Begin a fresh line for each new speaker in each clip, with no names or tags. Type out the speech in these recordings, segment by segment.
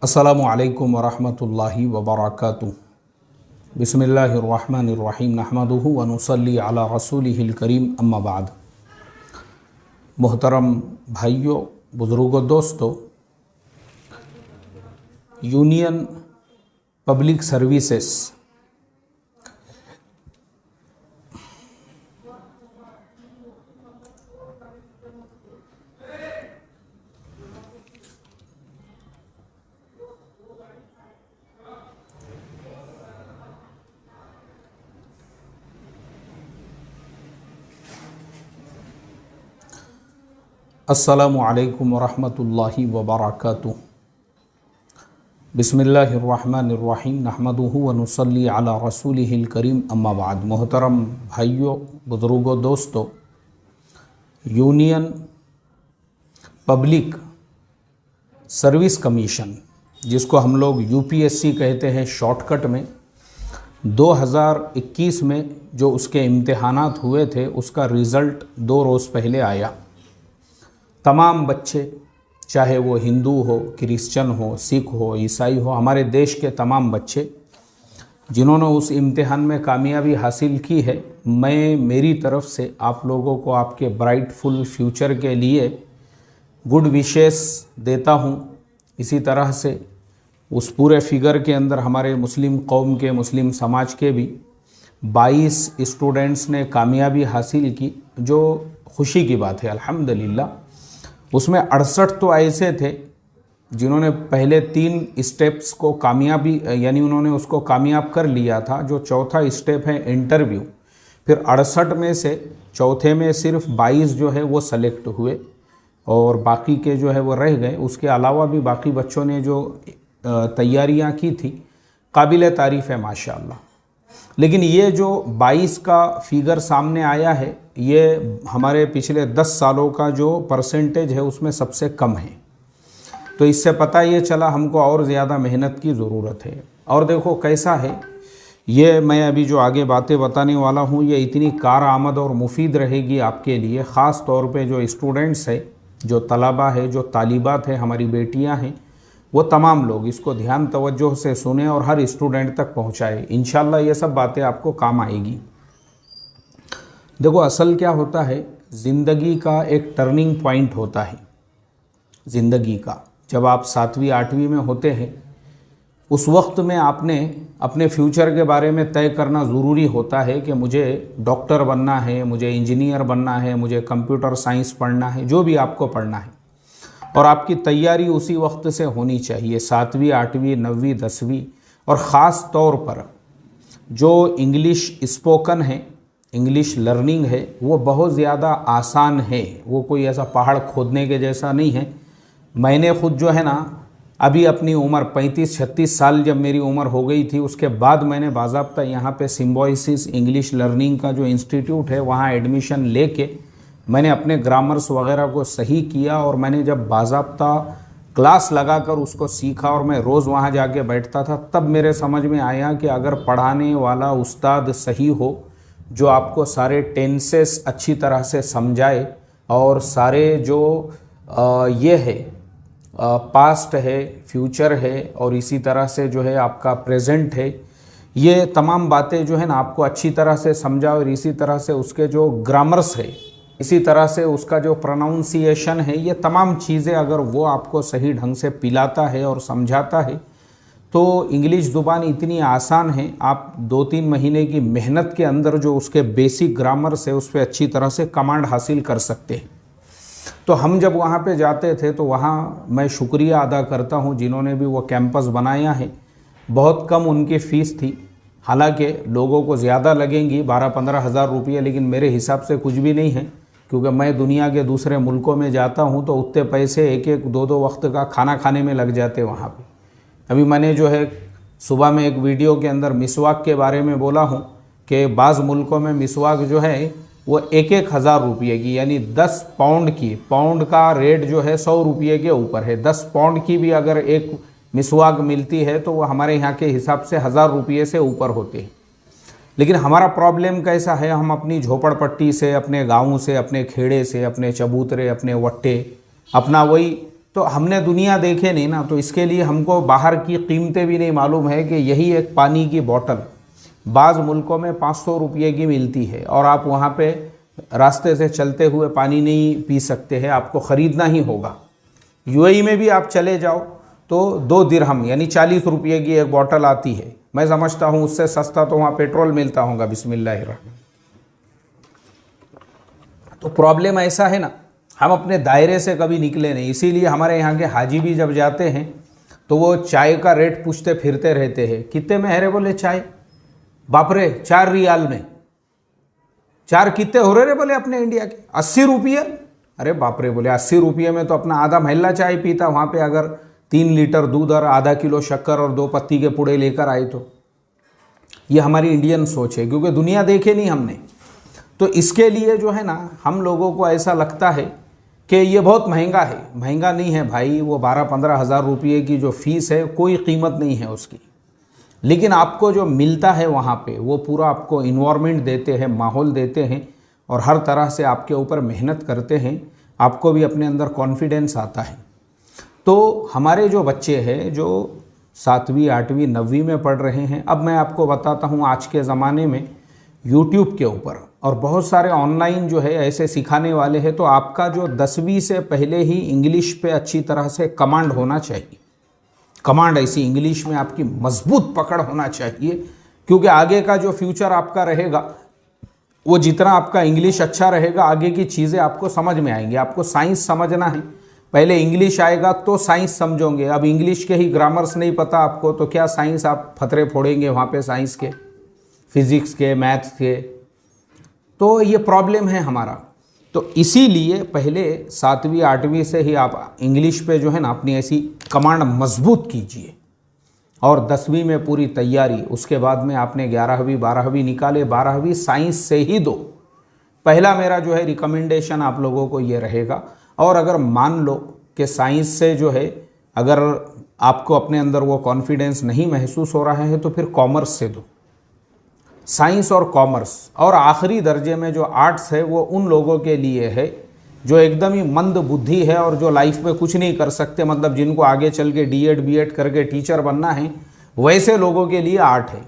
अस्सलामु अलैकुम वरहमतुल्लाहि वबरकातुहू। बिस्मिल्लाहिर्रहमानिर्रहीम नहमदुहु व नुसल्ली अला रसूलिहिल करीम अम्मा बाद। मोहतरम भाइयों, बुज़ुर्गों, दोस्तों, यूनियन पब्लिक सर्विसेज अस्सलामु अलैकुम वरहमतुल्लाहि वबरकातुहू। बिस्मिल्लाहिर्रहमानिर्रहीम नहमदुहु व नुसल्ली अला रसूलिहिल करीम अम्मा बाद। मोहतरम भाइयों, बुज़ुर्गों, दोस्तों, यूनियन पब्लिक सर्विस कमीशन, जिसको हम लोग यूपीएससी कहते हैं शॉर्टकट में, 2021 में जो उसके इम्तिहानात हुए थे उसका रिज़ल्ट 2 रोज़ पहले आया। तमाम बच्चे, चाहे वो हिंदू हो, क्रिश्चियन हो, सिख हो, ईसाई हो, हमारे देश के तमाम बच्चे जिन्होंने उस इम्तिहान में कामयाबी हासिल की है, मैं मेरी तरफ से आप लोगों को आपके ब्राइटफुल फ्यूचर के लिए गुड विशेस देता हूँ। इसी तरह से उस पूरे फिगर के अंदर हमारे मुस्लिम कौम के, मुस्लिम समाज के भी 22 स्टूडेंट्स ने कामयाबी हासिल की, जो खुशी की बात है अल्हम्दुलिल्लाह। उसमें 68 तो ऐसे थे जिन्होंने पहले 3 स्टेप्स को कामयाबी यानी उन्होंने उसको कामयाब कर लिया था। जो चौथा स्टेप है इंटरव्यू, फिर 68 में से चौथे में सिर्फ 22 जो है वो सेलेक्ट हुए और बाकी के जो है वो रह गए। उसके अलावा भी बाकी बच्चों ने जो तैयारियां की थी, काबिल तारीफ़ है माशाअल्लाह। लेकिन ये जो 22 का फिगर सामने आया है, ये हमारे पिछले 10 सालों का जो परसेंटेज है उसमें सबसे कम है। तो इससे पता ये चला हमको और ज़्यादा मेहनत की ज़रूरत है। और देखो कैसा है, ये मैं अभी जो आगे बातें बताने वाला हूँ ये इतनी कारआमद और मुफीद रहेगी आपके लिए, ख़ास तौर पे जो स्टूडेंट्स है, जो तलबा है, जो तालिबात है, हमारी बेटियाँ हैं, वो तमाम लोग इसको ध्यान तवज्जो से सुने और हर स्टूडेंट तक पहुँचाए। इंशाल्लाह ये सब बातें आपको काम आएगी। देखो असल क्या होता है, ज़िंदगी का एक टर्निंग पॉइंट होता है। ज़िंदगी का जब आप 7वीं 8वीं में होते हैं, उस वक्त में आपने अपने फ्यूचर के बारे में तय करना ज़रूरी होता है कि मुझे डॉक्टर बनना है, मुझे इंजीनियर बनना है, मुझे कंप्यूटर साइंस पढ़ना है, जो भी आपको पढ़ना है। और आपकी तैयारी उसी वक्त से होनी चाहिए, 7वीं 8वीं 9वीं 10वीं। और ख़ास तौर पर जो इंग्लिश स्पोकन है, इंग्लिश लर्निंग है, वो बहुत ज़्यादा आसान है। वो कोई ऐसा पहाड़ खोदने के जैसा नहीं है। मैंने ख़ुद जो है ना, अभी अपनी उम्र 35-36 साल जब मेरी उम्र हो गई थी, उसके बाद मैंने बाज़ाब्ता यहाँ पे सिम्बोयसिस इंग्लिश लर्निंग का जो इंस्टीट्यूट है वहाँ एडमिशन लेके मैंने अपने ग्रामर्स वगैरह को सही किया। और मैंने जब बाज़ाब्ता क्लास लगाकर उसको सीखा और मैं रोज़ वहाँ जाके बैठता था, तब मेरे समझ में आया कि अगर पढ़ाने वाला उस्ताद सही हो, जो आपको सारे टेंसेस अच्छी तरह से समझाए और सारे जो ये है पास्ट है, फ्यूचर है और इसी तरह से जो है आपका प्रेजेंट है, ये तमाम बातें जो है ना आपको अच्छी तरह से समझा और इसी तरह से उसके जो ग्रामर्स है, इसी तरह से उसका जो प्रोनाउंसिएशन है, ये तमाम चीज़ें अगर वो आपको सही ढंग से पिलाता है और समझाता है तो इंग्लिश ज़ुबान इतनी आसान है। आप 2-3 महीने की मेहनत के अंदर जो उसके बेसिक ग्रामर्स है उस पर अच्छी तरह से कमांड हासिल कर सकते हैं। तो हम जब वहाँ पे जाते थे तो वहाँ मैं शुक्रिया अदा करता हूँ जिन्होंने भी वो कैंपस बनाया है। बहुत कम उनकी फ़ीस थी, हालांकि लोगों को ज़्यादा लगेंगी 12-15 हज़ार रुपये, लेकिन मेरे हिसाब से कुछ भी नहीं है, क्योंकि मैं दुनिया के दूसरे मुल्कों में जाता हूँ तो उतने पैसे 1-2 वक्त का खाना खाने में लग जाते वहाँ पे। अभी मैंने जो है सुबह में एक वीडियो के अंदर मिसवाक के बारे में बोला हूँ कि बाज़ मुल्कों में मिसवाक जो है वो 1-1 हज़ार रुपये की, यानी 10 पाउंड की, पाउंड का रेट जो है 100 रुपये के ऊपर है। 10 पाउंड की भी अगर एक मिसवाक मिलती है तो वो हमारे यहाँ के हिसाब से 1000 रुपये से ऊपर होते हैं। लेकिन हमारा प्रॉब्लम कैसा है, हम अपनी झोपड़पट्टी से, अपने गाँव से, अपने खेड़े से, अपने चबूतरे, अपने वट्टे, अपना वही तो हमने दुनिया देखे नहीं ना, तो इसके लिए हमको बाहर की कीमतें भी नहीं मालूम है कि यही एक पानी की बोतल बाज़ मुल्कों में 500 रुपये की मिलती है और आप वहाँ पे रास्ते से चलते हुए पानी नहीं पी सकते हैं, आपको ख़रीदना ही होगा। यूएई में भी आप चले जाओ तो 2 दिरहम यानी 40 रुपये की एक बोतल आती है। मैं समझता हूँ उससे सस्ता तो वहाँ पेट्रोल मिलता होगा। बिस्मिल्लाहिर्रहमान। तो प्रॉब्लम ऐसा है ना, हम अपने दायरे से कभी निकले नहीं। इसीलिए हमारे यहाँ के हाजी भी जब जाते हैं तो वो चाय का रेट पूछते फिरते रहते हैं, कितने में है रे? बोले चाय, बाप रे 4 रियाल में। 4 कितने हो रहे रे? बोले अपने इंडिया के 80 रुपये। अरे बाप रे, बोले 80 रुपये में तो अपना आधा महल्ला चाय पीता। वहाँ पे अगर 3 लीटर दूध और आधा किलो शक्कर और 2 पत्ती के पुड़े लेकर आए तो ये हमारी इंडियन सोच है, क्योंकि दुनिया देखे नहीं हमने। तो इसके लिए जो है ना, हम लोगों को ऐसा लगता है कि ये बहुत महंगा है। महंगा नहीं है भाई, वो 12-15 हज़ार रुपये की जो फ़ीस है कोई कीमत नहीं है उसकी। लेकिन आपको जो मिलता है वहाँ पे वो पूरा आपको इन्वायरमेंट देते हैं, माहौल देते हैं और हर तरह से आपके ऊपर मेहनत करते हैं। आपको भी अपने अंदर कॉन्फिडेंस आता है। तो हमारे जो बच्चे हैं जो 7वीं 8वीं 9वीं में पढ़ रहे हैं, अब मैं आपको बताता हूँ आज के ज़माने में यूट्यूब के ऊपर और बहुत सारे ऑनलाइन जो है ऐसे सिखाने वाले हैं। तो आपका जो 10वीं से पहले ही इंग्लिश पे अच्छी तरह से कमांड होना चाहिए। कमांड ऐसी इंग्लिश में आपकी मजबूत पकड़ होना चाहिए, क्योंकि आगे का जो फ्यूचर आपका रहेगा वो जितना आपका इंग्लिश अच्छा रहेगा आगे की चीज़ें आपको समझ में आएंगी। आपको साइंस समझना है, पहले इंग्लिश आएगा तो साइंस समझोगे। अब इंग्लिश के ही ग्रामर्स नहीं पता आपको तो क्या साइंस आप फतरे फोड़ेंगे वहाँ पे, साइंस के, फिज़िक्स के, मैथ्स के। तो ये प्रॉब्लम है हमारा। तो इसीलिए पहले 7वीं 8वीं से ही आप इंग्लिश पे जो है ना अपनी ऐसी कमांड मजबूत कीजिए और 10वीं में पूरी तैयारी। उसके बाद में आपने 11वीं 12वीं निकाले, 12वीं साइंस से ही दो। पहला मेरा जो है रिकमेंडेशन आप लोगों को ये रहेगा। और अगर मान लो कि साइंस से जो है अगर आपको अपने अंदर वो कॉन्फिडेंस नहीं महसूस हो रहा है तो फिर कॉमर्स से दो, साइंस और कॉमर्स। और आखिरी दर्जे में जो आर्ट्स है वो उन लोगों के लिए है जो एकदम ही मंद बुद्धि है और जो लाइफ में कुछ नहीं कर सकते, मतलब जिनको आगे चल के डीएड बीएड करके टीचर बनना है, वैसे लोगों के लिए आर्ट है।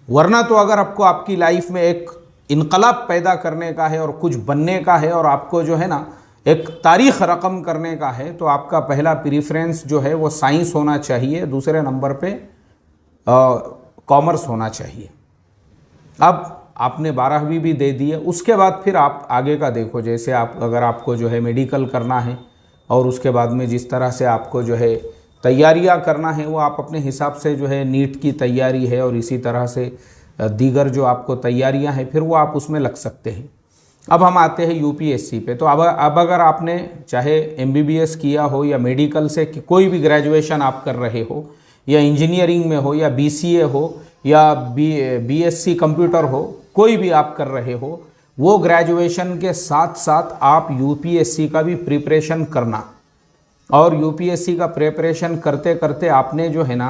वरना तो अगर आपको आपकी लाइफ में एक इनकलाब पैदा करने का है और कुछ बनने का है और आपको जो है ना एक तारीख रकम करने का है, तो आपका पहला प्रीफ्रेंस जो है वो साइंस होना चाहिए, दूसरे नंबर पे कॉमर्स होना चाहिए। अब आपने 12वीं भी दे दी है, उसके बाद फिर आप आगे का देखो। जैसे आप अगर आपको जो है मेडिकल करना है और उसके बाद में जिस तरह से आपको जो है तैयारियां करना है वो आप अपने हिसाब से जो है नीट की तैयारी है और इसी तरह से दीगर जो आपको तैयारियां हैं फिर वो आप उसमें लग सकते हैं। अब हम आते हैं यूपीएससी पे। तो अब अगर आपने चाहे एमबीबीएस किया हो या मेडिकल से कोई भी ग्रेजुएशन आप कर रहे हो या इंजीनियरिंग में हो या बीसीए हो या बीएससी कंप्यूटर हो, कोई भी आप कर रहे हो, वो ग्रेजुएशन के साथ साथ आप यूपीएससी का भी प्रिपरेशन करना। और यूपीएससी का प्रिपरेशन करते करते आपने जो है ना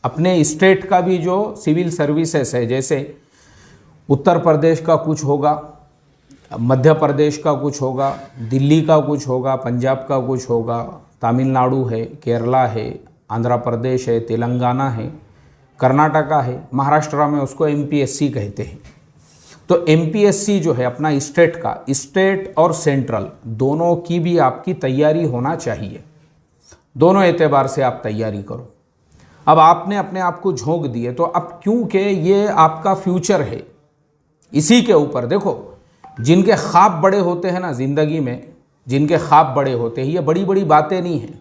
अपने स्टेट का भी जो सिविल सर्विसेज है, जैसे उत्तर प्रदेश का कुछ होगा, मध्य प्रदेश का कुछ होगा, दिल्ली का कुछ होगा, पंजाब का कुछ होगा, तमिलनाडु है, केरला है, आंध्र प्रदेश है, तेलंगाना है, कर्नाटका है, महाराष्ट्र में उसको एमपीएससी कहते हैं। तो एमपीएससी जो है अपना स्टेट का, स्टेट और सेंट्रल दोनों की भी आपकी तैयारी होना चाहिए। दोनों एतबार से आप तैयारी करो। अब आपने अपने आप को झोंक दिए तो अब क्योंकि ये आपका फ्यूचर है, इसी के ऊपर देखो, जिनके ख्वाब बड़े होते हैं ना ज़िंदगी में, जिनके ख्वाब बड़े होते हैं, ये बड़ी बड़ी बातें नहीं हैं।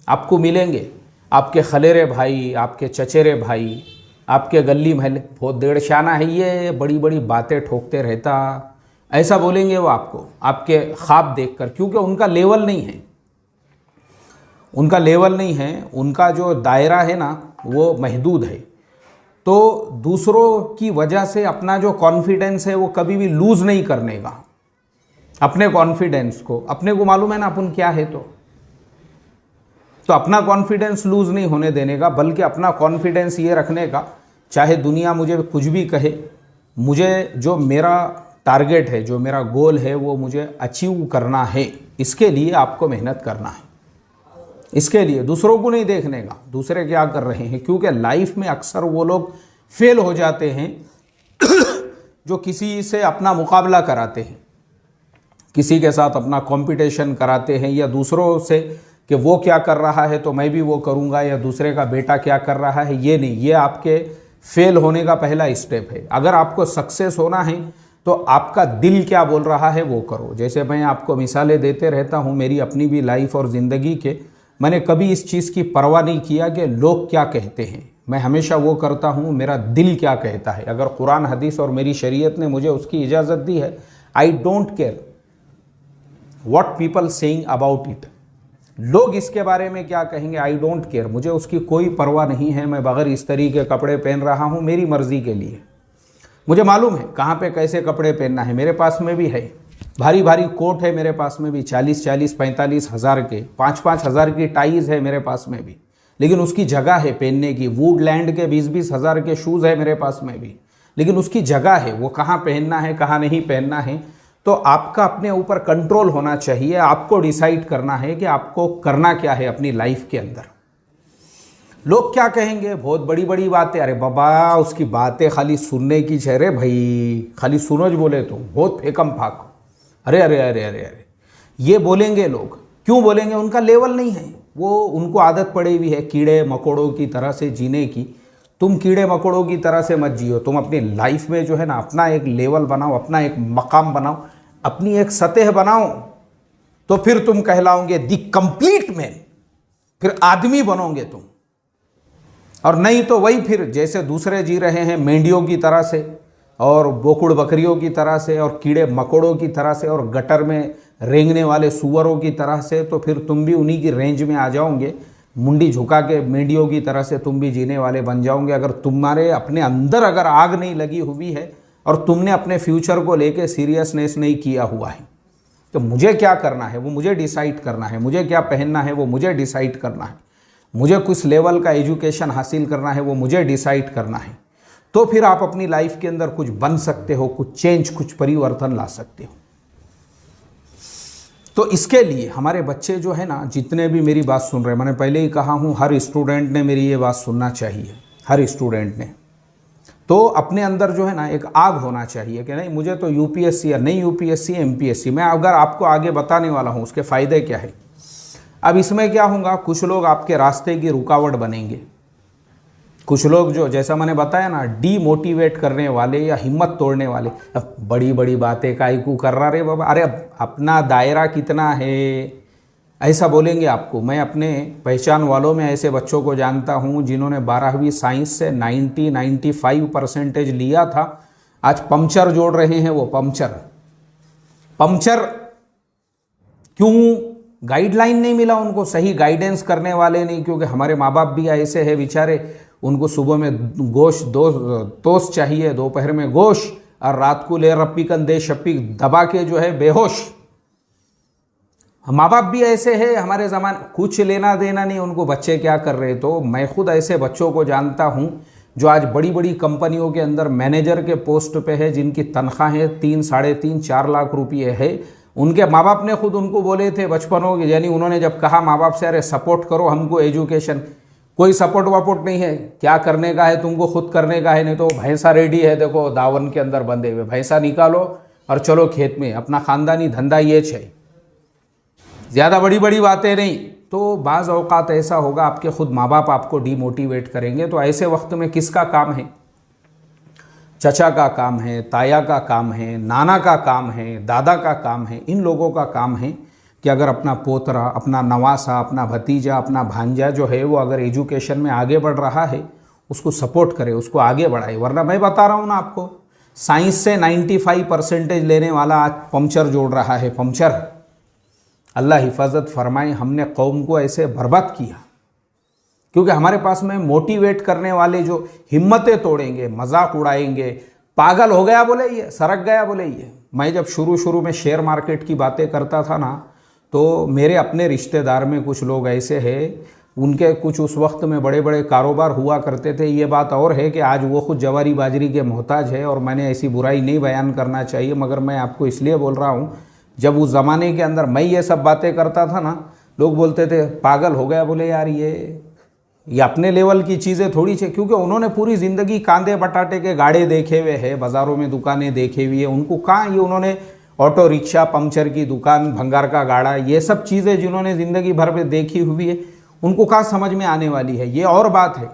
आपको मिलेंगे आपके खलेरे भाई, आपके चचेरे भाई, आपके गली महल, बहुत देड़शाना है ये, बड़ी बड़ी बातें ठोकते रहता, ऐसा बोलेंगे वो आपको आपके ख्वाब देखकर, क्योंकि उनका लेवल नहीं है, उनका लेवल नहीं है, उनका जो दायरा है ना वो महदूद है। तो दूसरों की वजह से अपना जो कॉन्फिडेंस है वो कभी भी लूज़ नहीं करने का। अपने कॉन्फिडेंस को, अपने को मालूम है ना अपन क्या है, तो अपना कॉन्फिडेंस लूज़ नहीं होने देने का, बल्कि अपना कॉन्फिडेंस ये रखने का, चाहे दुनिया मुझे कुछ भी कहे, मुझे जो मेरा टारगेट है, जो मेरा गोल है वो मुझे अचीव करना है, इसके लिए आपको मेहनत करना है। इसके लिए दूसरों को नहीं देखने का, दूसरे क्या कर रहे हैं, क्योंकि लाइफ में अक्सर वो लोग फेल हो जाते हैं जो किसी से अपना मुकाबला कराते हैं, किसी के साथ अपना कंपटीशन कराते हैं, या दूसरों से कि वो क्या कर रहा है तो मैं भी वो करूँगा, या दूसरे का बेटा क्या कर रहा है। ये नहीं, ये आपके फेल होने का पहला स्टेप है। अगर आपको सक्सेस होना है तो आपका दिल क्या बोल रहा है वो करो। जैसे मैं आपको मिसालें देते रहता हूँ मेरी अपनी भी लाइफ और ज़िंदगी के, मैंने कभी इस चीज़ की परवाह नहीं किया कि लोग क्या कहते हैं, मैं हमेशा वो करता हूँ मेरा दिल क्या कहता है। अगर कुरान हदीस और मेरी शरीयत ने मुझे उसकी इजाज़त दी है, I don't care what people saying about it, लोग इसके बारे में क्या कहेंगे, आई डोंट केयर, मुझे उसकी कोई परवाह नहीं है। मैं बगैर इस तरीके के कपड़े पहन रहा हूँ मेरी मर्ज़ी के लिए, मुझे मालूम है कहाँ पे कैसे कपड़े पहनना है। मेरे पास में भी है भारी भारी कोट है, मेरे पास में भी 40-45 हज़ार के, 5-5 हज़ार की टाइज है मेरे पास में भी, लेकिन उसकी जगह है पहनने की। वुडलैंड के 20-20 हज़ार के शूज़ है मेरे पास में भी, लेकिन उसकी जगह है, वो कहाँ पहनना है कहाँ नहीं पहनना है। तो आपका अपने ऊपर कंट्रोल होना चाहिए, आपको डिसाइड करना है कि आपको करना क्या है अपनी लाइफ के अंदर। लोग क्या कहेंगे, बहुत बड़ी बड़ी बातें, अरे बाबा उसकी बातें खाली सुनने की चेहरे भाई, खाली सुनो जो बोले तुम, बहुत फेकम फाक, अरे अरे अरे अरे अरे, ये बोलेंगे लोग। क्यों बोलेंगे, उनका लेवल नहीं है, वो उनको आदत पड़ी हुई है कीड़े मकोड़ों की तरह से जीने की। तुम कीड़े मकोड़ों की तरह से मत जियो, तुम अपनी लाइफ में जो है ना अपना एक लेवल बनाओ, अपना एक मकाम बनाओ, अपनी एक सतह बनाओ, तो फिर तुम कहलाओगे दी कंप्लीट मैन, फिर आदमी बनोगे तुम। और नहीं तो वही फिर जैसे दूसरे जी रहे हैं मेंढियों की तरह से और बोकुड़ बकरियों की तरह से और कीड़े मकोड़ों की तरह से और गटर में रेंगने वाले सुअरों की तरह से, तो फिर तुम भी उन्हीं की रेंज में आ जाओगे, मुंडी झुका के मेंढियों की तरह से तुम भी जीने वाले बन जाओगे। अगर तुम्हारे अपने अंदर अगर आग नहीं लगी हुई है और तुमने अपने फ्यूचर को लेके सीरियसनेस नहीं किया हुआ है, तो मुझे क्या करना है वो मुझे डिसाइड करना है, मुझे क्या पहनना है वो मुझे डिसाइड करना है, मुझे कुछ लेवल का एजुकेशन हासिल करना है वो मुझे डिसाइड करना है, तो फिर आप अपनी लाइफ के अंदर कुछ बन सकते हो, कुछ चेंज, कुछ परिवर्तन ला सकते हो। तो इसके लिए हमारे बच्चे जो है ना, जितने भी मेरी बात सुन रहे हैं, मैंने पहले ही कहा हूँ हर स्टूडेंट ने मेरी ये बात सुनना चाहिए, हर स्टूडेंट ने। तो अपने अंदर जो है ना एक आग होना चाहिए कि नहीं मुझे तो यूपीएससी या नहीं यूपीएससी एमपीएससी। मैं अगर आपको आगे बताने वाला हूँ उसके फ़ायदे क्या है। अब इसमें क्या होगा, कुछ लोग आपके रास्ते की रुकावट बनेंगे, कुछ लोग जो जैसा मैंने बताया ना डीमोटिवेट करने वाले या हिम्मत तोड़ने वाले, अब बड़ी बड़ी बातें कायकू कर रहा रे बाबा, अरे अपना दायरा कितना है, ऐसा बोलेंगे आपको। मैं अपने पहचान वालों में ऐसे बच्चों को जानता हूं जिन्होंने 12वीं साइंस से 90-95% लिया था, आज पंक्चर जोड़ रहे हैं। वो पंक्चर क्यों, गाइडलाइन नहीं मिला उनको, सही गाइडेंस करने वाले नहीं। क्योंकि हमारे माँ बाप भी ऐसे हैं बेचारे, उनको सुबह में गोश्त तोस चाहिए, दोपहर में गोश्त, और रात को ले रप्पी कंदे शप्पी दबा के जो है बेहोश। माँ बाप भी ऐसे हैं हमारे ज़माने, कुछ लेना देना नहीं उनको बच्चे क्या कर रहे। तो मैं खुद ऐसे बच्चों को जानता हूँ जो आज बड़ी बड़ी कंपनियों के अंदर मैनेजर के पोस्ट पे है, जिनकी तनख्वाहें 3-4.5 लाख रुपये है। उनके माँ बाप ने खुद उनको बोले थे बचपनों के, यानी उन्होंने जब कहा माँ बाप से अरे सपोर्ट करो हमको एजुकेशन, कोई सपोर्ट वपोर्ट नहीं है, क्या करने का है तुमको खुद करने का है, नहीं तो भैंसा रेडी है, देखो दावन के अंदर बंधे हुए, भैंसा निकालो और चलो खेत में, अपना खानदानी धंधा ये है, ज़्यादा बड़ी बड़ी बातें नहीं। तो बाज़ औक़ात ऐसा होगा आपके खुद माँ बाप आपको डीमोटिवेट करेंगे। तो ऐसे वक्त में किसका काम है, चचा का काम है, ताया का काम है, नाना का काम है, दादा का काम है, इन लोगों का काम है कि अगर अपना पोतरा, अपना नवासा, अपना भतीजा, अपना भांजा जो है वो अगर एजुकेशन में आगे बढ़ रहा है उसको सपोर्ट करे, उसको आगे बढ़ाए। वरना मैं बता रहा हूँ ना आपको, साइंस से 95% लेने वाला आज पंक्चर जोड़ रहा है, पंक्चर। अल्लाह हिफाजत फरमाए, हमने कौम को ऐसे बर्बाद किया क्योंकि हमारे पास में मोटिवेट करने वाले जो हिम्मतें तोड़ेंगे, मजाक उड़ाएंगे, पागल हो गया बोले ये, सरक गया बोले ये। मैं जब शुरू में शेयर मार्केट की बातें करता था ना, तो मेरे अपने रिश्तेदार में कुछ लोग ऐसे हैं, उनके कुछ उस वक्त में बड़े बड़े कारोबार हुआ करते थे। ये बात और है कि आज वो खुद जवारी बाजरी के मोहताज है, और मैंने ऐसी बुराई नहीं बयान करना चाहिए, मगर मैं आपको इसलिए बोल रहा हूँ, जब उस ज़माने के अंदर मैं ये सब बातें करता था ना, लोग बोलते थे पागल हो गया, बोले यार ये अपने लेवल की चीज़ें थोड़ी सी, क्योंकि उन्होंने पूरी ज़िंदगी कांदे बटाटे के गाड़े देखे हुए हैं, बाज़ारों में दुकानें देखी हुई है, उनको कहाँ ये उन्होंने ऑटो रिक्शा, पंक्चर की दुकान, भंगार का गाड़ा, ये सब चीज़ें जिन्होंने ज़िंदगी भर में देखी हुई है, उनको कहाँ समझ में आने वाली है। ये और बात है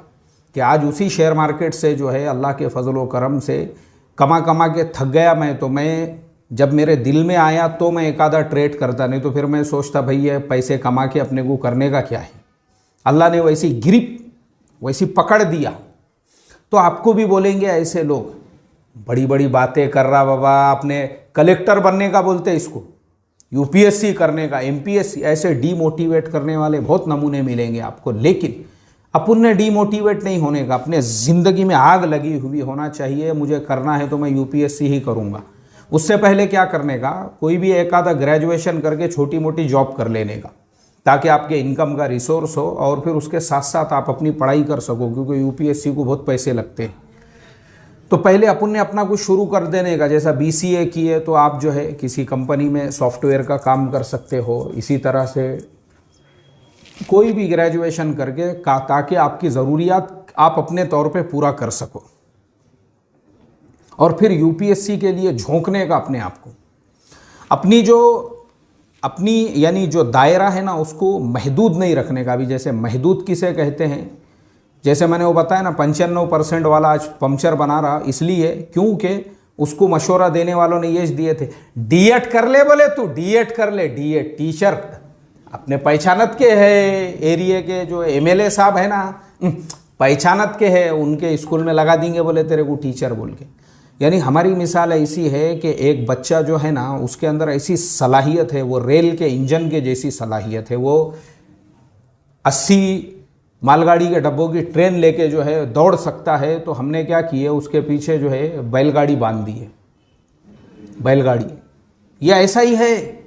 कि आज उसी शेयर मार्केट से जो है अल्लाह के फजल व करम से कमा कमा के थक गया मैं, तो मैं जब मेरे दिल में आया तो मैं एक आधा ट्रेड करता, नहीं तो फिर मैं सोचता भाई ये पैसे कमा के अपने को करने का क्या है। अल्लाह ने वैसी ग्रिप, वैसी पकड़ दिया। तो आपको भी बोलेंगे ऐसे लोग, बड़ी बड़ी बातें कर रहा बाबा, आपने कलेक्टर बनने का बोलते इसको, यूपीएससी करने का, एमपीएससी, ऐसे डीमोटिवेट करने वाले बहुत नमूने मिलेंगे आपको। लेकिन अपन ने डीमोटिवेट नहीं होने का, अपने ज़िंदगी में आग लगी हुई होना चाहिए, मुझे करना है तो मैं यूपीएससी ही करूँगा। उससे पहले क्या करने का, कोई भी एक आधा ग्रेजुएशन करके छोटी मोटी जॉब कर लेने का, ताकि आपके इनकम का रिसोर्स हो और फिर उसके साथ साथ आप अपनी पढ़ाई कर सको, क्योंकि यूपीएससी को बहुत पैसे लगते हैं। तो पहले अपन ने अपना कुछ शुरू कर देने का, जैसा बीसीए किए तो आप जो है किसी कंपनी में सॉफ्टवेयर का काम कर सकते हो, इसी तरह से कोई भी ग्रेजुएशन करके ताकि आपकी ज़रूरियात आप अपने तौर पे पूरा कर सको, और फिर यूपीएससी के लिए झोंकने का अपने आप को। अपनी यानी जो दायरा है ना उसको महदूद नहीं रखने का। अभी जैसे महदूद किसे कहते हैं, जैसे मैंने वो बताया ना 95% वाला आज पंक्चर बना रहा, इसलिए क्योंकि उसको मशवरा देने वालों ने ये दिए थे, डीएड कर ले, बोले तू डीएड कर ले, डीएड टीचर अपने पहचानत के है, एरिया के जो एमएलए साहब है ना पहचानत के है, उनके स्कूल में लगा देंगे बोले तेरे को टीचर बोल के। यानी हमारी मिसाल ऐसी है कि एक बच्चा जो है ना उसके अंदर ऐसी सलाहियत है, वो रेल के इंजन के जैसी सलाहियत है, वो 80 मालगाड़ी के डब्बों की ट्रेन लेके जो है दौड़ सकता है। तो हमने क्या किए, उसके पीछे जो है बैलगाड़ी बांध दी है। बैलगाड़ी ये ऐसा ही है,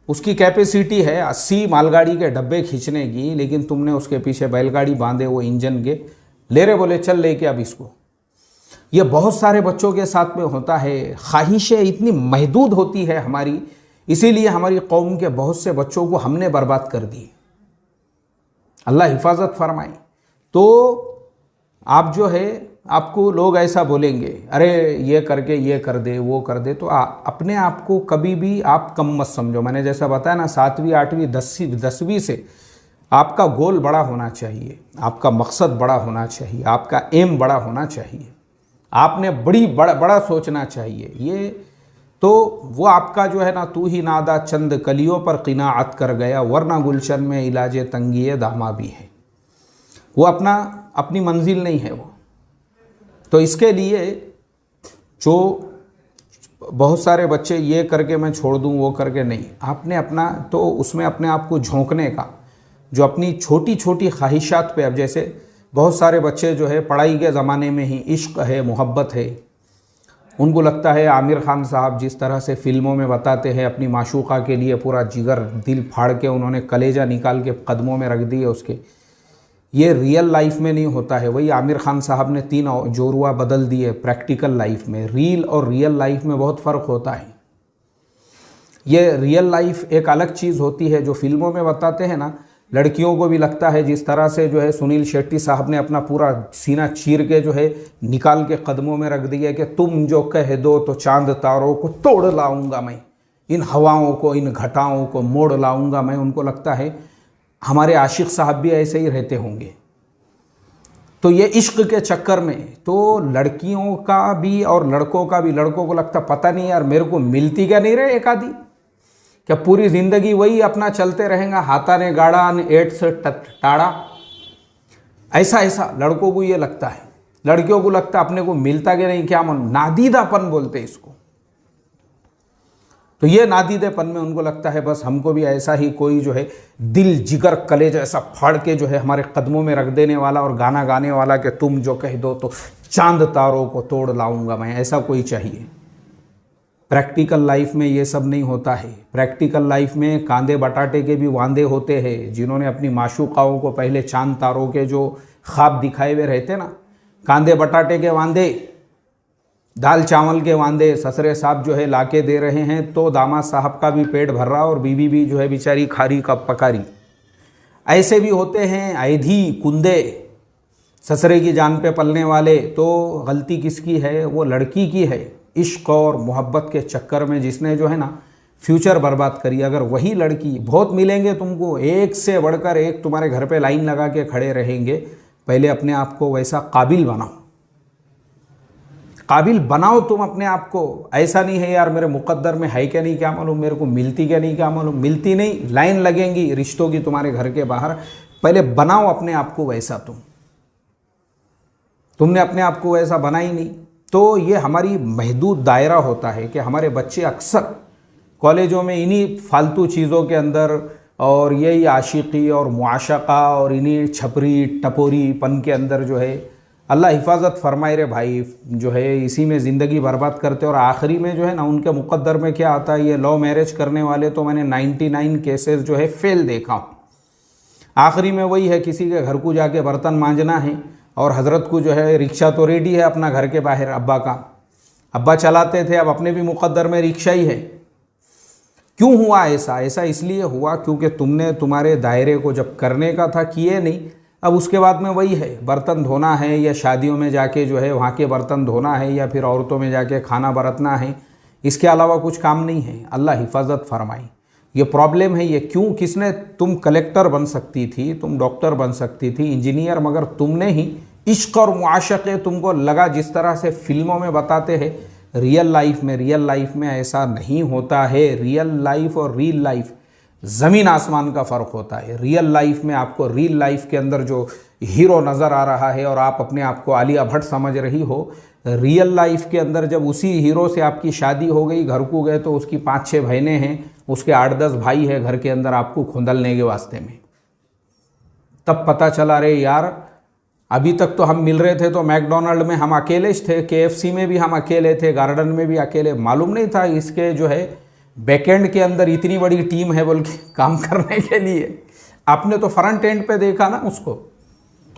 उसकी कैपेसिटी है 80 मालगाड़ी के डब्बे खींचने की, लेकिन तुमने उसके पीछे बैलगाड़ी बांधे वो इंजन के, ले रहे बोले चल लेके अब इसको। ये बहुत सारे बच्चों के साथ में होता है। ख्वाहिशें इतनी महदूद होती है हमारी, इसीलिए हमारी कौम के बहुत से बच्चों को हमने बर्बाद कर दी। अल्लाह हिफाजत फरमाए। तो आप जो है, आपको लोग ऐसा बोलेंगे, अरे ये करके ये कर दे, वो कर दे, तो अपने आप को कभी भी आप कम मत समझो। मैंने जैसा बताया ना 7वीं 8वीं 10वीं से आपका गोल बड़ा होना चाहिए, आपका मकसद बड़ा होना चाहिए, आपका एम बड़ा होना चाहिए, आपने बड़ा सोचना चाहिए। ये तो वो आपका जो है ना, तू ही नादा चंद कलियों पर क़िनाअत कर गया, वरना गुलशन में इलाजे तंगी दामा भी है। वो अपनी मंजिल नहीं है वो। तो इसके लिए जो बहुत सारे बच्चे ये करके मैं छोड़ दूं, वो करके नहीं, आपने अपना तो उसमें अपने आप को झोंकने का, जो अपनी छोटी छोटी ख्वाहिशात पे। अब जैसे बहुत सारे बच्चे जो है पढ़ाई के ज़माने में ही इश्क है, मोहब्बत है, उनको लगता है आमिर खान साहब जिस तरह से फिल्मों में बताते हैं, अपनी माशूका के लिए पूरा जिगर दिल फाड़ के उन्होंने कलेजा निकाल के कदमों में रख दिए उसके, ये रियल लाइफ में नहीं होता है। वही आमिर खान साहब ने 3 जोरुआ बदल दिए प्रैक्टिकल लाइफ में। रील और रियल लाइफ में बहुत फ़र्क होता है। ये रियल लाइफ एक अलग चीज़ होती है, जो फिल्मों में बताते हैं ना, लड़कियों को भी लगता है जिस तरह से जो है सुनील शेट्टी साहब ने अपना पूरा सीना चीर के जो है निकाल के कदमों में रख दिया कि तुम जो कह दो तो चांद तारों को तोड़ लाऊंगा मैं, इन हवाओं को, इन घटाओं को मोड़ लाऊंगा मैं। उनको लगता है हमारे आशिक साहब भी ऐसे ही रहते होंगे। तो ये इश्क के चक्कर में तो लड़कियों का भी और लड़कों का भी, लड़कों को लगता पता नहीं यार मेरे को मिलती क्या नहीं रहे एक आधी, क्या पूरी ज़िंदगी वही अपना चलते रहेगा, हाथा ने गाड़ा ने एट से टाड़ा। ऐसा लड़कों को ये लगता है। लड़कियों को लगता अपने को मिलता कि नहीं, क्या मन नादीदापन बोलते इसको। तो ये नादीदेपन में उनको लगता है बस हमको भी ऐसा ही कोई जो है दिल जिगर कलेजा ऐसा फाड़ के जो है हमारे कदमों में रख देने वाला और गाना गाने वाला कि तुम जो कह दो तो चांद तारों को तोड़ लाऊंगा मैं, ऐसा कोई चाहिए। प्रैक्टिकल लाइफ में ये सब नहीं होता है। प्रैक्टिकल लाइफ में कांदे बटाटे के भी वांदे होते हैं, जिन्होंने अपनी माशूकाओं को पहले चांद तारों के जो ख्वाब दिखाए हुए रहते ना, कांदे बटाटे के वांदे, दाल चावल के वांदे ससरे साहब जो है लाके दे रहे हैं, तो दामाद साहब का भी पेट भर रहा और बीवी भी जो है बेचारी खारी कब पकारी। ऐसे भी होते हैं ऐधी कुंदे, ससुरे की जान पे पलने वाले। तो गलती किसकी है? वो लड़की की है, इश्क और मोहब्बत के चक्कर में जिसने जो है ना फ्यूचर बर्बाद करी। अगर वही लड़की, बहुत मिलेंगे तुमको, एक से बढ़कर एक तुम्हारे घर पे लाइन लगा के खड़े रहेंगे। पहले अपने आप को वैसा काबिल बनाओ, काबिल बनाओ तुम अपने आप को। ऐसा नहीं है यार मेरे मुकद्दर में है क्या नहीं क्या मालूम, मेरे को मिलती क्या नहीं क्या मालूम। मिलती नहीं, लाइन लगेंगी रिश्तों की तुम्हारे घर के बाहर। पहले बनाओ अपने आप को वैसा। तुमने अपने आप को वैसा बना ही नहीं। तो ये हमारी महदूद दायरा होता है कि हमारे बच्चे अक्सर कॉलेजों में इन्हीं फालतू चीज़ों के अंदर और यही आशिकी और मुआशका और इन्हीं छपरी टपोरीपन के अंदर जो है, अल्लाह हिफाजत फरमाए रे भाई, जो है इसी में ज़िंदगी बर्बाद करते। और आखिरी में जो है ना उनके मुकद्दर में क्या आता है, ये लव मैरिज करने वाले तो मैंने 99 केसेस जो है फेल देखा हूँ। आखिरी में वही है, किसी के घर को जाके बर्तन मांजना है और हज़रत को जो है रिक्शा तो रेडी है अपना घर के बाहर, अब्बा का, अब्बा चलाते थे, अब अपने भी मुकद्दर में रिक्शा ही है। क्यों हुआ ऐसा? ऐसा इसलिए हुआ क्योंकि तुमने तुम्हारे दायरे को जब करने का था किए नहीं। अब उसके बाद में वही है, बर्तन धोना है या शादियों में जाके जो है वहाँ के बर्तन धोना है या फिर औरतों में जाके खाना बरतना है, इसके अलावा कुछ काम नहीं है। अल्लाह हिफाजत फरमाई। ये प्रॉब्लम है ये क्यों? किसने? तुम कलेक्टर बन सकती थी, तुम डॉक्टर बन सकती थी, इंजीनियर, मगर तुमने ही इश्क और मुआशक़े तुमको लगा। जिस तरह से फिल्मों में बताते हैं, रियल लाइफ में ऐसा नहीं होता है। रियल लाइफ और रील लाइफ ज़मीन आसमान का फ़र्क होता है। रियल लाइफ में आपको रियल लाइफ के अंदर जो हीरो नज़र आ रहा है और आप अपने आप को आलिया भट्ट समझ रही हो, रियल लाइफ के अंदर जब उसी हीरो से आपकी शादी हो गई, घर को गए तो उसकी 5-6 बहनें हैं, उसके 8-10 भाई है घर के अंदर आपको खुंदलने के वास्ते में। तब पता चला रे यार, अभी तक तो हम मिल रहे थे तो मैकडोनल्ड में हम अकेले थे, KFC में भी हम अकेले थे, गार्डन में भी अकेले। मालूम नहीं था इसके जो है बैकएंड के अंदर इतनी बड़ी टीम है बोल के काम करने के लिए। आपने तो फ्रंट एंड पे देखा ना उसको।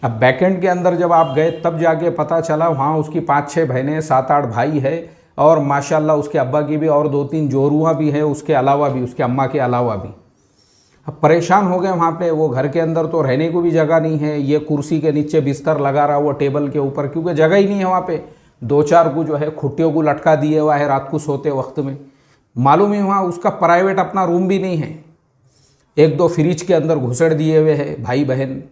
अब बैकएंड के अंदर जब आप गए तब जाके पता चला वहाँ उसकी 5-6 बहनें, 7-8 भाई है और माशाल्लाह उसके अब्बा की भी और 2-3 जोरुआँ भी है, उसके अलावा भी, उसके अम्मा के अलावा भी। अब परेशान हो गए वहाँ पे। वो घर के अंदर तो रहने को भी जगह नहीं है, ये कुर्सी के नीचे बिस्तर लगा रहा वो टेबल के ऊपर, क्योंकि जगह ही नहीं है वहाँ पे। 2-4 को जो है खुट्टियों को लटका दिए हुआ है रात को सोते वक्त में। मालूम ही वहाँ उसका प्राइवेट अपना रूम भी नहीं है, 1-2 फ्रिज के अंदर घुसेड़ दिए हुए हैं भाई बहन,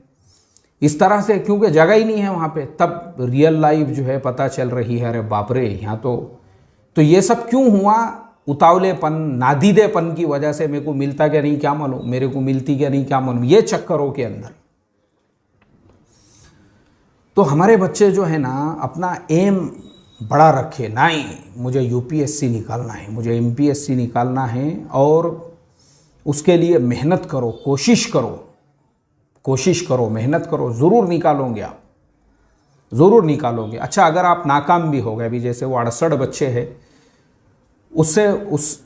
इस तरह से, क्योंकि जगह ही नहीं है वहाँ पे। तब रियल लाइफ जो है पता चल रही है, अरे बाप रे यहाँ तो ये सब क्यों हुआ? उतावलेपन, नादीदेपन की वजह से। मेरे को मिलता क्या नहीं क्या मालूम, मेरे को मिलती क्या नहीं क्या मालूम, ये चक्करों के अंदर। तो हमारे बच्चे जो है ना अपना एम बड़ा रखे, नहीं मुझे UPSC निकालना है, मुझे MPSC निकालना है, और उसके लिए मेहनत करो, कोशिश करो, मेहनत करो, ज़रूर निकालोगे आप, ज़रूर निकालोगे। अच्छा, अगर आप नाकाम भी हो गए, अभी जैसे वो 68 बच्चे हैं, उससे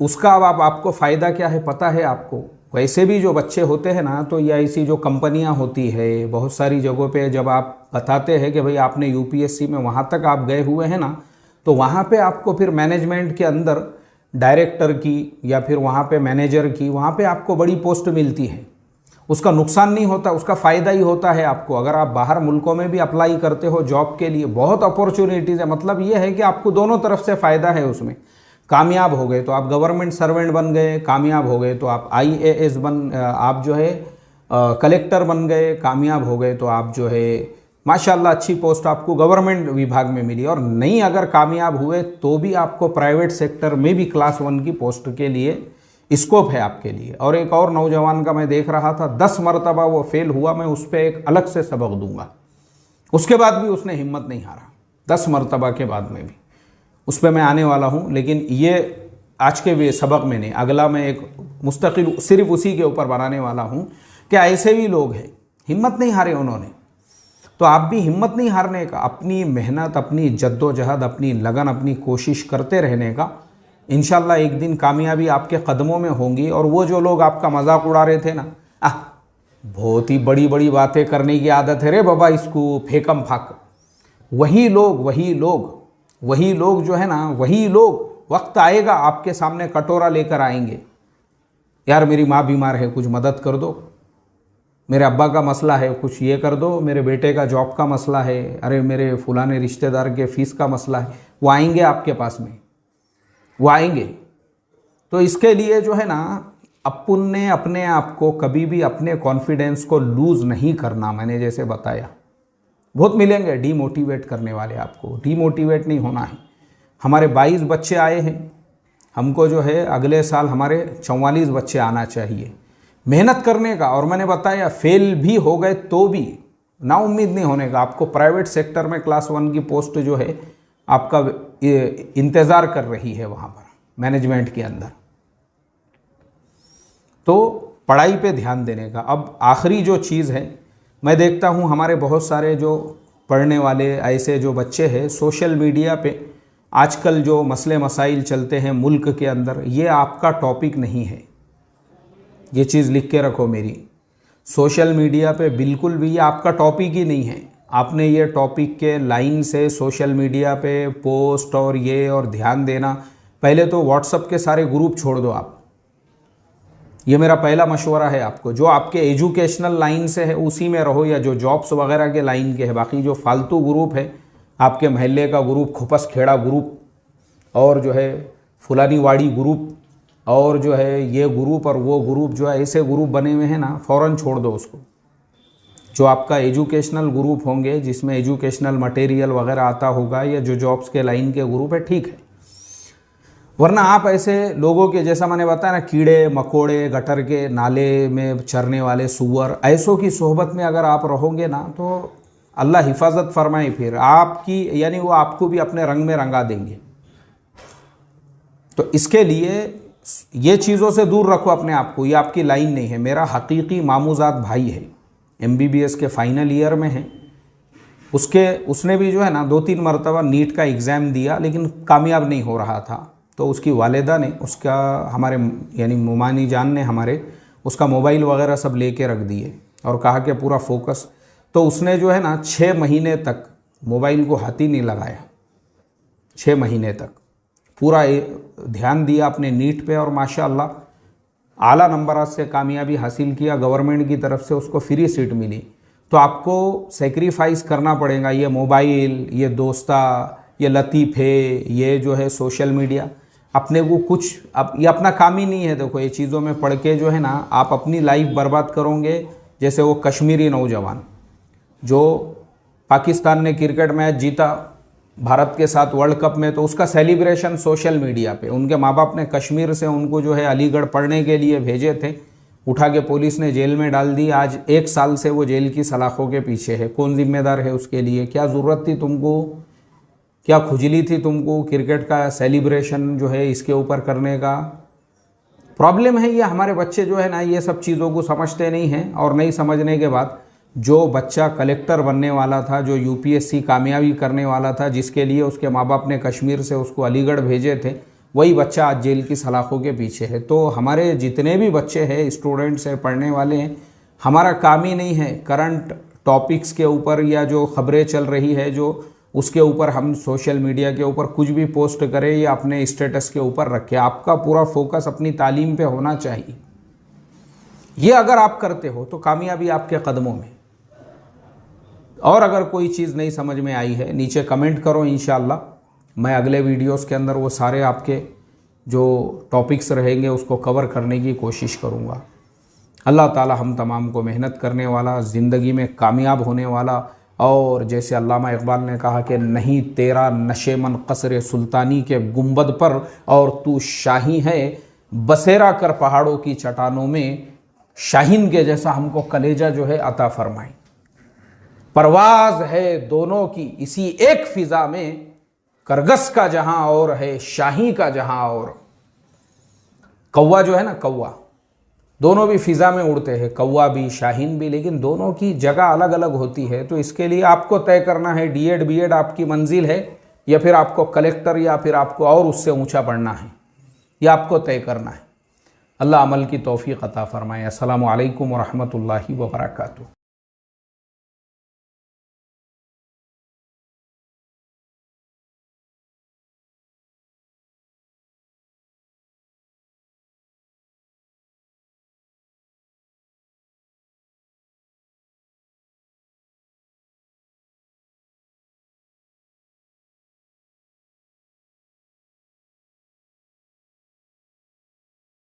उसका अब आपको फ़ायदा क्या है पता है आपको? वैसे भी जो बच्चे होते हैं ना, तो ये ऐसी जो कंपनियां होती है बहुत सारी जगहों पे, जब आप बताते हैं कि भाई आपने UPSC में वहाँ तक आप गए हुए हैं ना, तो वहाँ पे आपको फिर मैनेजमेंट के अंदर डायरेक्टर की या फिर वहाँ पे मैनेजर की, वहाँ पे आपको बड़ी पोस्ट मिलती है। उसका नुकसान नहीं होता, उसका फ़ायदा ही होता है आपको। अगर आप बाहर मुल्कों में भी अप्लाई करते हो जॉब के लिए, बहुत अपॉर्चुनिटीज़ है। मतलब ये है कि आपको दोनों तरफ से फ़ायदा है उसमें। कामयाब हो गए तो आप गवर्नमेंट सर्वेंट बन गए, कामयाब हो गए तो आप IAS आप जो है कलेक्टर बन गए, कामयाब हो गए तो आप जो है माशाल्लाह अच्छी पोस्ट आपको गवर्नमेंट विभाग में मिली। और नहीं अगर कामयाब हुए तो भी आपको प्राइवेट सेक्टर में भी क्लास 1 की पोस्ट के लिए स्कोप है आपके लिए। और एक और नौजवान का मैं देख रहा था, 10 मरतबा वो फेल हुआ, मैं उस पर एक अलग से सबक दूंगा। उसके बाद भी उसने हिम्मत नहीं हारा, 10 मरतबा के बाद में भी, उस पर मैं आने वाला हूँ। लेकिन ये आज के सबक में नहीं, अगला मैं एक मुस्तकिल सिर्फ उसी के ऊपर बनाने वाला हूँ कि ऐसे भी लोग हैं, हिम्मत नहीं हारे उन्होंने। तो आप भी हिम्मत नहीं हारने का, अपनी मेहनत, अपनी जद्दोजहद, अपनी लगन, अपनी कोशिश करते रहने का। इंशाल्लाह एक दिन कामयाबी आपके कदमों में होंगी। और वो जो लोग आपका मजाक उड़ा रहे थे ना, बहुत ही बड़ी बड़ी बातें करने की आदत है रे बाबा, इसको फेकम फाक, वही लोग जो है ना, वही लोग वक्त आएगा आपके सामने कटोरा लेकर आएंगे, यार मेरी माँ बीमार है कुछ मदद कर दो, मेरे अब्बा का मसला है, कुछ ये कर दो, मेरे बेटे का जॉब का मसला है, अरे मेरे फलाने रिश्तेदार के फीस का मसला है, वो आएंगे आपके पास में, वो आएंगे। तो इसके लिए जो है ना, अपन ने अपने आप को कभी भी अपने कॉन्फिडेंस को लूज़ नहीं करना। मैंने जैसे बताया, बहुत मिलेंगे डीमोटिवेट करने वाले, आपको डीमोटिवेट नहीं होना है। हमारे 22 बच्चे आए हैं, हमको जो है अगले साल हमारे 44 बच्चे आना चाहिए। मेहनत करने का, और मैंने बताया फेल भी हो गए तो भी ना उम्मीद नहीं होने का। आपको प्राइवेट सेक्टर में क्लास 1 की पोस्ट जो है आपका इंतज़ार कर रही है वहाँ पर मैनेजमेंट के अंदर। तो पढ़ाई पे ध्यान देने का। अब आखिरी जो चीज़ है, मैं देखता हूँ हमारे बहुत सारे जो पढ़ने वाले ऐसे जो बच्चे हैं, सोशल मीडिया पे आजकल जो मसले मसाइल चलते हैं मुल्क के अंदर, ये आपका टॉपिक नहीं है। ये चीज़ लिख के रखो मेरी, सोशल मीडिया पे बिल्कुल भी ये आपका टॉपिक ही नहीं है। आपने ये टॉपिक के लाइन से सोशल मीडिया पे पोस्ट और ये और ध्यान देना, पहले तो व्हाट्सएप के सारे ग्रुप छोड़ दो आप। ये मेरा पहला मशवरा है आपको। जो आपके एजुकेशनल लाइन से है उसी में रहो, या जो जॉब्स वगैरह के लाइन के है। बाकी जो फालतू ग्रुप है, आपके महल्ले का ग्रुप, खुपस खेड़ा ग्रुप, और जो है फुलानी वाड़ी ग्रुप, और जो है ये ग्रुप और वो ग्रुप, जो है ऐसे ग्रुप बने हुए हैं ना, फ़ौरन छोड़ दो उसको। जो आपका एजुकेशनल ग्रुप होंगे जिसमें एजुकेशनल मटेरियल वगैरह आता होगा, या जो जॉब्स के लाइन के ग्रुप है, ठीक है। वरना आप ऐसे लोगों के, जैसा मैंने बताया ना, कीड़े मकोड़े, गटर के नाले में चरने वाले सूअर, ऐसों की सोहबत में अगर आप रहोगे ना, तो अल्लाह हिफाजत फरमाए फिर आपकी, यानी वो आपको भी अपने रंग में रंगा देंगे। तो इसके लिए ये चीज़ों से दूर रखो अपने आप को। ये आपकी लाइन नहीं है। मेरा हकीकी मामूजाद भाई है, MBBS के फाइनल ईयर में है। उसने भी जो है ना 2-3 मरतबा नीट का एग्ज़ाम दिया, लेकिन कामयाब नहीं हो रहा था। तो उसकी वालिदा ने उसका, हमारे यानी मुमानी जान ने हमारे, उसका मोबाइल वगैरह सब लेके रख दिए और कहा कि पूरा फोकस। तो उसने जो है ना 6 महीने तक मोबाइल को हाथ ही नहीं लगाया। 6 महीने तक पूरा ध्यान दिया अपने नीट पे, और माशाअल्लाह आला नंबरात से कामयाबी हासिल किया। गवर्नमेंट की तरफ से उसको फ्री सीट मिली। तो आपको सेक्रीफाइस करना पड़ेगा। ये मोबाइल, ये दोस्ता, ये लतीफ़े, ये जो है सोशल मीडिया, अपने को कुछ ये अपना काम ही नहीं है। देखो, ये चीज़ों में पढ़ के जो है ना आप अपनी लाइफ बर्बाद करोगे। जैसे वो कश्मीरी नौजवान जो पाकिस्तान ने क्रिकेट मैच जीता भारत के साथ वर्ल्ड कप में, तो उसका सेलिब्रेशन सोशल मीडिया पे, उनके माँ बाप ने कश्मीर से उनको जो है अलीगढ़ पढ़ने के लिए भेजे थे, उठा के पुलिस ने जेल में डाल दी। आज 1 साल से वो जेल की सलाखों के पीछे है। कौन जिम्मेदार है उसके लिए? क्या ज़रूरत थी तुमको, क्या खुजली थी तुमको क्रिकेट का सेलिब्रेशन जो है इसके ऊपर करने का? प्रॉब्लम है ये, हमारे बच्चे जो है ना ये सब चीज़ों को समझते नहीं हैं। और नहीं समझने के बाद जो बच्चा कलेक्टर बनने वाला था, जो UPSC कामयाबी करने वाला था, जिसके लिए उसके माँ बाप ने कश्मीर से उसको अलीगढ़ भेजे थे, वही बच्चा आज जेल की सलाखों के पीछे है। तो हमारे जितने भी बच्चे हैं, स्टूडेंट्स हैं, पढ़ने वाले हैं, हमारा काम ही नहीं है करंट टॉपिक्स के ऊपर या जो खबरें चल रही है जो उसके ऊपर हम सोशल मीडिया के ऊपर कुछ भी पोस्ट करें या अपने स्टेटस के ऊपर रखें। आपका पूरा फोकस अपनी तालीम पे होना चाहिए। ये अगर आप करते हो तो कामयाबी आपके कदमों में। और अगर कोई चीज़ नहीं समझ में आई है, नीचे कमेंट करो, इंशाअल्लाह मैं अगले वीडियोस के अंदर वो सारे आपके जो टॉपिक्स रहेंगे उसको कवर करने की कोशिश करूँगा। अल्लाह ताला हम तमाम को मेहनत करने वाला, ज़िंदगी में कामयाब होने वाला, और जैसे अल्लामा इकबाल ने कहा कि नहीं तेरा नशेमन कसरे सुल्तानी के गुंबद पर, और तू शाही है बसेरा कर पहाड़ों की चट्टानों में, शाहीन के जैसा हमको कलेजा जो है अता फरमाए। परवाज है दोनों की इसी एक फिजा में, करगस का जहां और है शाही का जहां और। कौवा जो है ना, कौवा, दोनों भी फिजा में उड़ते हैं, कौवा भी शाहीन भी, लेकिन दोनों की जगह अलग अलग होती है। तो इसके लिए आपको तय करना है D.Ed B.Ed आपकी मंजिल है, या फिर आपको कलेक्टर, या फिर आपको और उससे ऊंचा पढ़ना है, यह आपको तय करना है। अल्लाह अमल की तौफीक अता फरमाए। अस्सलामु अलैकुम व रहमतुल्लाहि व बरकातुहू।